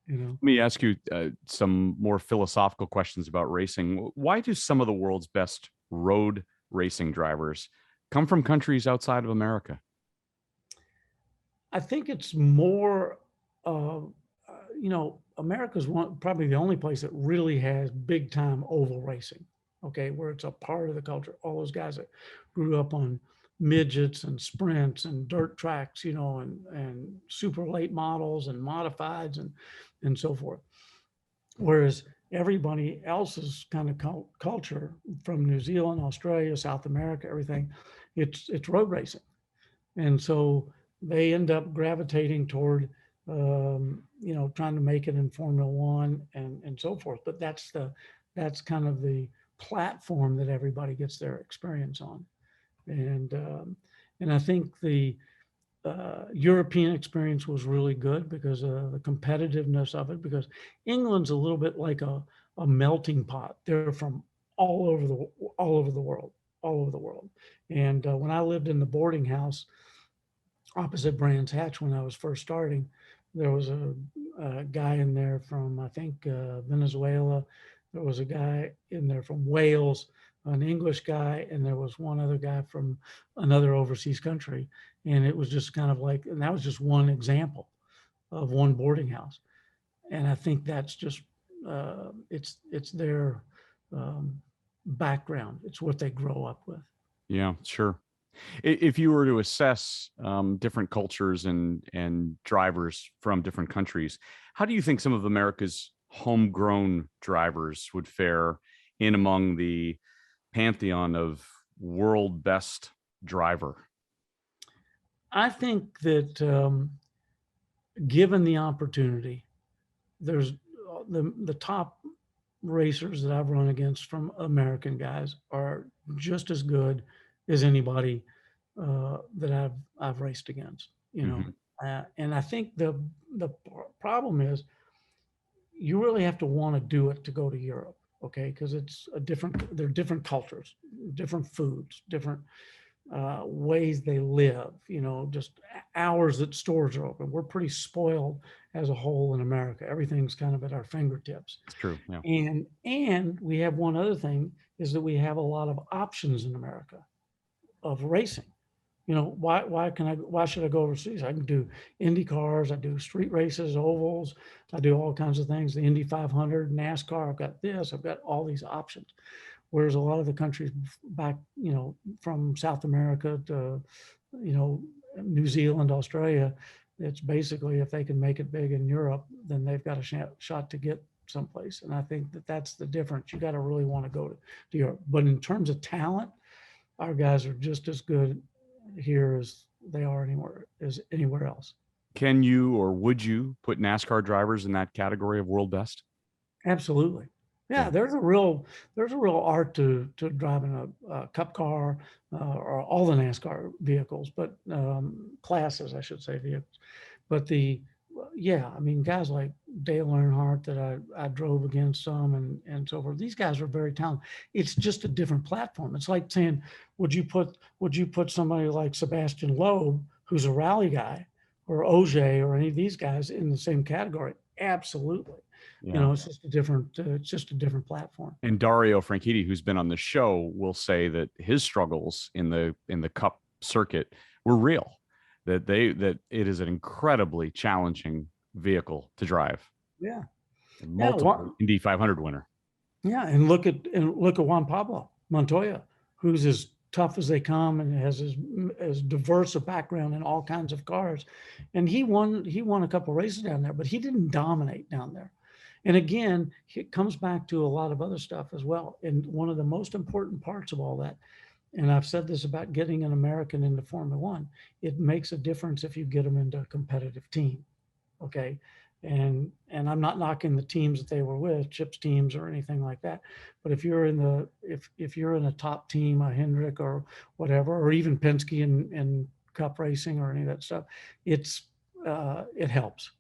you know. Let me ask you some more philosophical questions about racing. Why do some of the world's best road racing drivers come from countries outside of America? I think it's more, America's probably the only place that really has big time oval racing. Okay, where it's a part of the culture. All those guys that grew up on midgets and sprints and dirt tracks, and super late models and modifieds and so forth. Whereas everybody else's kind of culture from New Zealand, Australia, South America, everything, it's road racing. And so they end up gravitating toward, trying to make it in Formula One and so forth. But that's kind of the platform that everybody gets their experience on. And I think the European experience was really good because of the competitiveness of it. Because England's a little bit like a melting pot. They're from all over the all over the world, all over the world. And when I lived in the boarding house opposite Brands Hatch when I was first starting, there was a guy in there from, I think, Venezuela. There was a guy in there from Wales, an English guy, and there was one other guy from another overseas country. And it was just kind of like, and that was just one example of one boarding house. And I think that's just, it's their background. It's what they grow up with. Yeah, sure. If you were to assess different cultures and drivers from different countries, how do you think some of America's homegrown drivers would fare in among the pantheon of world best driver? I think that given the opportunity, there's the top racers that I've run against from American guys are just as good as anybody that I've raced against. Mm-hmm. And I think the problem is you really have to want to do it to go to Europe, okay? Because they're different cultures, different foods, different ways they live, just hours that stores are open. We're pretty spoiled as a whole in America. Everything's kind of at our fingertips. It's true. Yeah. And we have one other thing is that we have a lot of options in America of racing. Why should I go overseas? I can do Indy cars, I do street races, ovals, I do all kinds of things. The Indy 500, NASCAR, I've got this, I've got all these options. Whereas a lot of the countries back, from South America to, New Zealand, Australia, it's basically if they can make it big in Europe, then they've got a shot to get someplace. And I think that that's the difference. You got to really want to go to Europe. But in terms of talent, our guys are just as good here as they are anywhere else. Can you or would you put NASCAR drivers in that category of world best? Absolutely. Yeah. Yeah, there's a real art to driving a cup car or all the NASCAR vehicles, but classes, I should say, vehicles. But yeah, I mean, guys like Dale Earnhardt that I drove against some and so forth. These guys are very talented. It's just a different platform. It's like saying, would you put somebody like Sebastian Loeb, who's a rally guy, or Ogier or any of these guys in the same category? Absolutely. Yeah. It's just a different platform. And Dario Franchitti, who's been on the show, will say that his struggles in the Cup circuit were real. That it is an incredibly challenging vehicle to drive. Yeah. Multiple Indy 500 winner. Yeah, and look at Juan Pablo Montoya, who's as tough as they come and has as diverse a background in all kinds of cars, and he won a couple of races down there, but he didn't dominate down there. And again, it comes back to a lot of other stuff as well. And one of the most important parts of all that, and I've said this about getting an American into Formula One, it makes a difference if you get them into a competitive team. Okay. And I'm not knocking the teams that they were with, Chip's teams or anything like that. But if you're if you're in a top team, a Hendrick or whatever, or even Penske and Cup racing or any of that stuff, it helps.